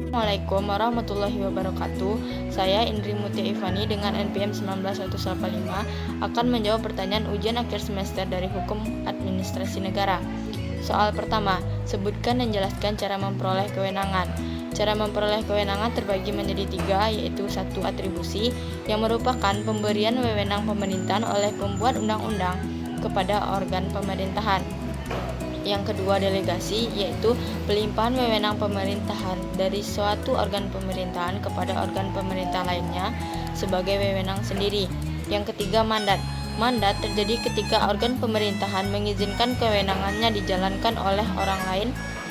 Assalamualaikum warahmatullahi wabarakatuh. Saya Indri Mutia Ivani dengan NPM 19185 akan menjawab pertanyaan ujian akhir semester dari Hukum Administrasi Negara. Soal pertama, sebutkan dan jelaskan cara memperoleh kewenangan. Cara memperoleh kewenangan terbagi menjadi 3, yaitu 1. Atribusi, yang merupakan pemberian wewenang pemerintahan oleh pembuat undang-undang kepada organ pemerintahan. Yang kedua, delegasi, yaitu pelimpahan wewenang pemerintahan dari suatu organ pemerintahan kepada organ pemerintah lainnya sebagai wewenang sendiri. Yang ketiga, mandat. Mandat terjadi ketika organ pemerintahan mengizinkan kewenangannya dijalankan oleh orang lain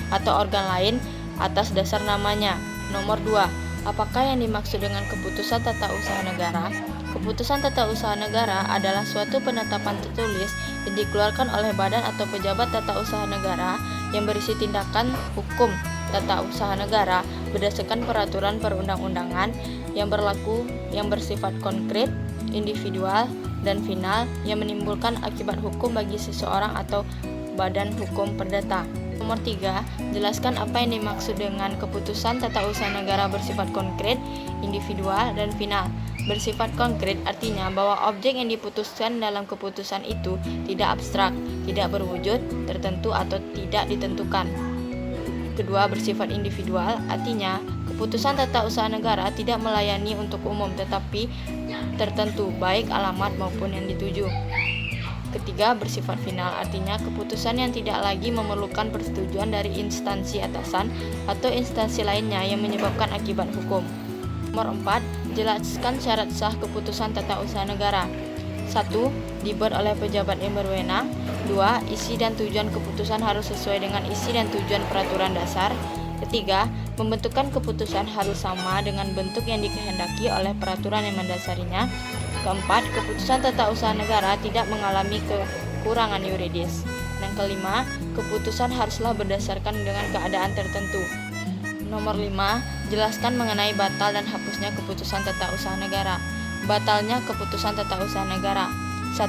atau organ lain atas dasar namanya. Nomor 2. Apakah yang dimaksud dengan keputusan tata usaha negara? Keputusan tata usaha negara adalah suatu penetapan tertulis yang dikeluarkan oleh badan atau pejabat tata usaha negara yang berisi tindakan hukum tata usaha negara berdasarkan peraturan perundang-undangan yang berlaku yang bersifat konkret, individual, dan final yang menimbulkan akibat hukum bagi seseorang atau badan hukum perdata. Nomor 3, jelaskan apa yang dimaksud dengan keputusan tata usaha negara bersifat konkret, individual, dan final. Bersifat konkret artinya bahwa objek yang diputuskan dalam keputusan itu tidak abstrak, tidak berwujud, tertentu, atau tidak ditentukan. Kedua, bersifat individual artinya keputusan tata usaha negara tidak melayani untuk umum tetapi tertentu, baik alamat maupun yang dituju. Ketiga, bersifat final artinya keputusan yang tidak lagi memerlukan persetujuan dari instansi atasan atau instansi lainnya yang menyebabkan akibat hukum. Nomor 4, jelaskan syarat sah keputusan tata usaha negara. 1. Dibuat oleh pejabat yang berwenang. 2. Isi dan tujuan keputusan harus sesuai dengan isi dan tujuan peraturan dasar. Ketiga, pembentukan keputusan harus sama dengan bentuk yang dikehendaki oleh peraturan yang mendasarinya. Keempat, keputusan tata usaha negara tidak mengalami kekurangan yuridis. Dan kelima, keputusan haruslah berdasarkan dengan keadaan tertentu. Nomor 5, jelaskan mengenai batal dan hapusnya keputusan tata usaha negara. Batalnya keputusan tata usaha negara. 1.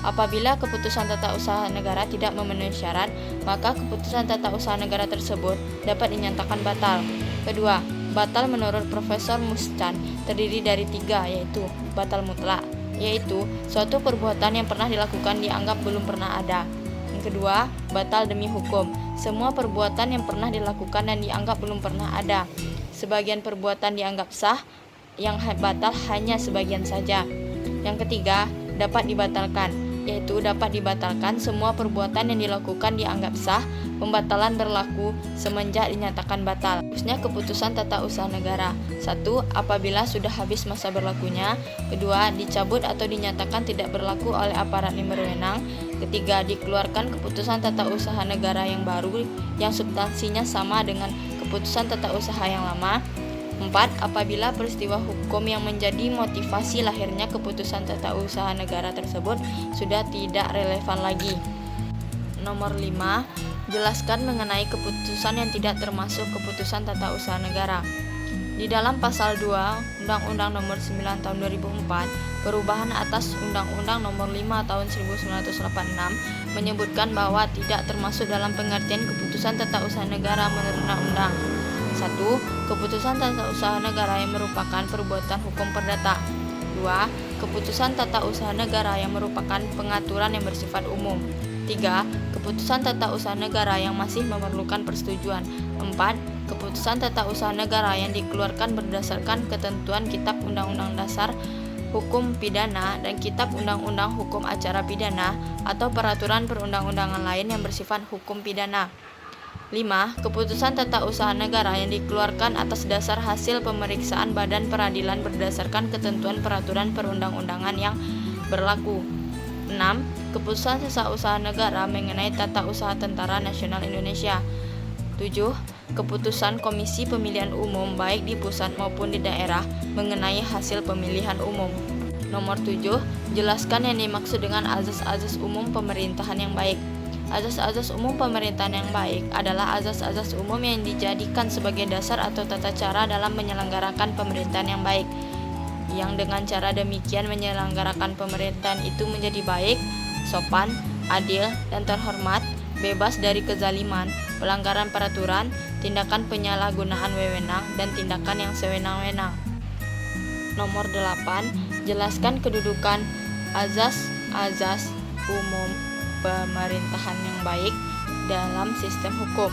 Apabila keputusan tata usaha negara tidak memenuhi syarat, maka keputusan tata usaha negara tersebut dapat dinyatakan batal. Kedua, batal menurut Profesor Muschan terdiri dari 3, yaitu batal mutlak, yaitu suatu perbuatan yang pernah dilakukan dianggap belum pernah ada. Yang kedua, batal demi hukum, semua perbuatan yang pernah dilakukan dan dianggap belum pernah ada. Sebagian perbuatan dianggap sah, yang batal hanya sebagian saja. Yang ketiga, dapat dibatalkan, yaitu dapat dibatalkan semua perbuatan yang dilakukan dianggap sah, pembatalan berlaku semenjak dinyatakan batal. Hapusnya keputusan tata usaha negara. 1. Apabila sudah habis masa berlakunya. 2. Dicabut atau dinyatakan tidak berlaku oleh aparat yang berwenang. 3. Dikeluarkan keputusan tata usaha negara yang baru yang substansinya sama dengan keputusan tata usaha yang lama. 4. Apabila peristiwa hukum yang menjadi motivasi lahirnya keputusan tata usaha negara tersebut sudah tidak relevan lagi. Nomor 5, jelaskan mengenai keputusan yang tidak termasuk keputusan tata usaha negara. Di dalam pasal 2 Undang-Undang Nomor 9 Tahun 2004, perubahan atas Undang-Undang Nomor 5 Tahun 1986 menyebutkan bahwa tidak termasuk dalam pengertian keputusan tata usaha negara menurut Undang-Undang. 1. Keputusan tata usaha negara yang merupakan perbuatan hukum perdata. 2. Keputusan tata usaha negara yang merupakan pengaturan yang bersifat umum. 3. Keputusan tata usaha negara yang masih memerlukan persetujuan. 4. Keputusan tata usaha negara yang dikeluarkan berdasarkan ketentuan Kitab Undang-Undang Dasar Hukum Pidana dan Kitab Undang-Undang Hukum Acara Pidana atau peraturan perundang-undangan lain yang bersifat hukum pidana. 5. Keputusan tata usaha negara yang dikeluarkan atas dasar hasil pemeriksaan badan peradilan berdasarkan ketentuan peraturan perundang-undangan yang berlaku. 6. Keputusan tata usaha negara mengenai tata usaha Tentara Nasional Indonesia. 7. Keputusan Komisi Pemilihan Umum baik di pusat maupun di daerah mengenai hasil pemilihan umum. Nomor 7. Jelaskan yang dimaksud dengan azas-azas umum pemerintahan yang baik. Azas-azas umum pemerintahan yang baik adalah azas-azas umum yang dijadikan sebagai dasar atau tata cara dalam menyelenggarakan pemerintahan yang baik, yang dengan cara demikian menyelenggarakan pemerintahan itu menjadi baik, sopan, adil, dan terhormat, bebas dari kezaliman, pelanggaran peraturan, tindakan penyalahgunaan wewenang, dan tindakan yang sewenang-wenang. Nomor 8. Jelaskan kedudukan azas-azas umum pemerintahan yang baik dalam sistem hukum.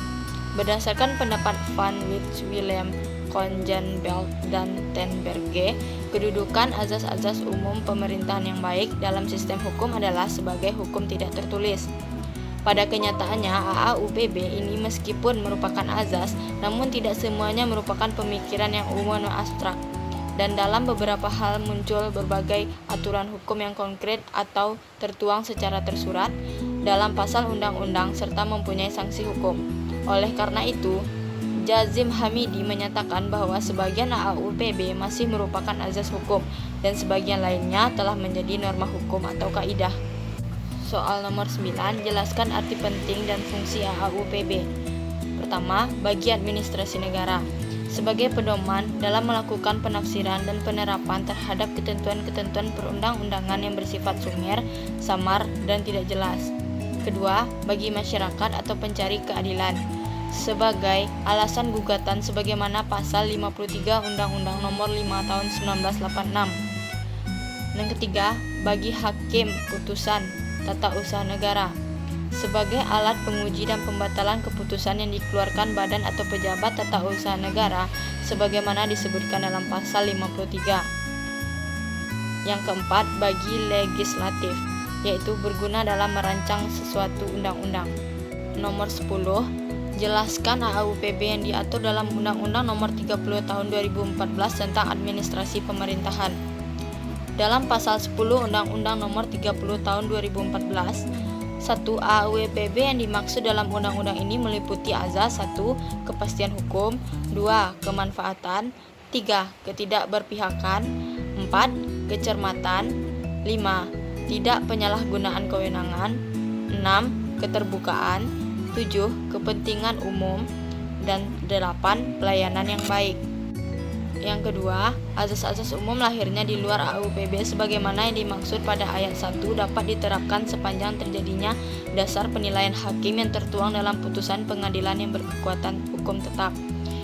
Berdasarkan pendapat Van Wijk, Willem, Congenbelt, dan Ten Berge, kedudukan azas-azas umum pemerintahan yang baik dalam sistem hukum adalah sebagai hukum tidak tertulis. Pada kenyataannya, AAUPB ini meskipun merupakan azas, namun tidak semuanya merupakan pemikiran yang umum dan abstrak. Dan dalam beberapa hal muncul berbagai aturan hukum yang konkret atau tertuang secara tersurat dalam pasal undang-undang serta mempunyai sanksi hukum. Oleh karena itu, Jazim Hamidi menyatakan bahwa sebagian AAUPB masih merupakan azas hukum dan sebagian lainnya telah menjadi norma hukum atau kaidah. Soal nomor 9, jelaskan arti penting dan fungsi AAUPB. Pertama, bagi administrasi negara. Sebagai pedoman dalam melakukan penafsiran dan penerapan terhadap ketentuan-ketentuan perundang-undangan yang bersifat sumir, samar, dan tidak jelas. Kedua, bagi masyarakat atau pencari keadilan. Sebagai alasan gugatan sebagaimana pasal 53 Undang-Undang Nomor 5 Tahun 1986. Yang ketiga, bagi hakim putusan tata usaha negara. Sebagai alat penguji dan pembatalan keputusan yang dikeluarkan badan atau pejabat tata usaha negara sebagaimana disebutkan dalam pasal 53. Yang keempat, bagi legislatif, yaitu berguna dalam merancang sesuatu undang-undang. Nomor 10, jelaskan AAUPB yang diatur dalam Undang-Undang Nomor 30 Tahun 2014 tentang Administrasi Pemerintahan. Dalam pasal 10 Undang-Undang Nomor 30 Tahun 2014, 1. AAUPB yang dimaksud dalam undang-undang ini meliputi azas 1. Kepastian hukum, 2. Kemanfaatan, 3. Ketidakberpihakan, 4. Kecermatan, 5. Tidak penyalahgunaan kewenangan, 6. Keterbukaan, 7. Kepentingan umum, dan 8. Pelayanan yang baik. Yang kedua, azas-azas umum lahirnya di luar AAUPB sebagaimana yang dimaksud pada ayat 1 dapat diterapkan sepanjang terjadinya dasar penilaian hakim yang tertuang dalam putusan pengadilan yang berkekuatan hukum tetap.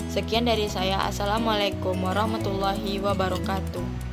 Sekian dari saya. Assalamualaikum warahmatullahi wabarakatuh.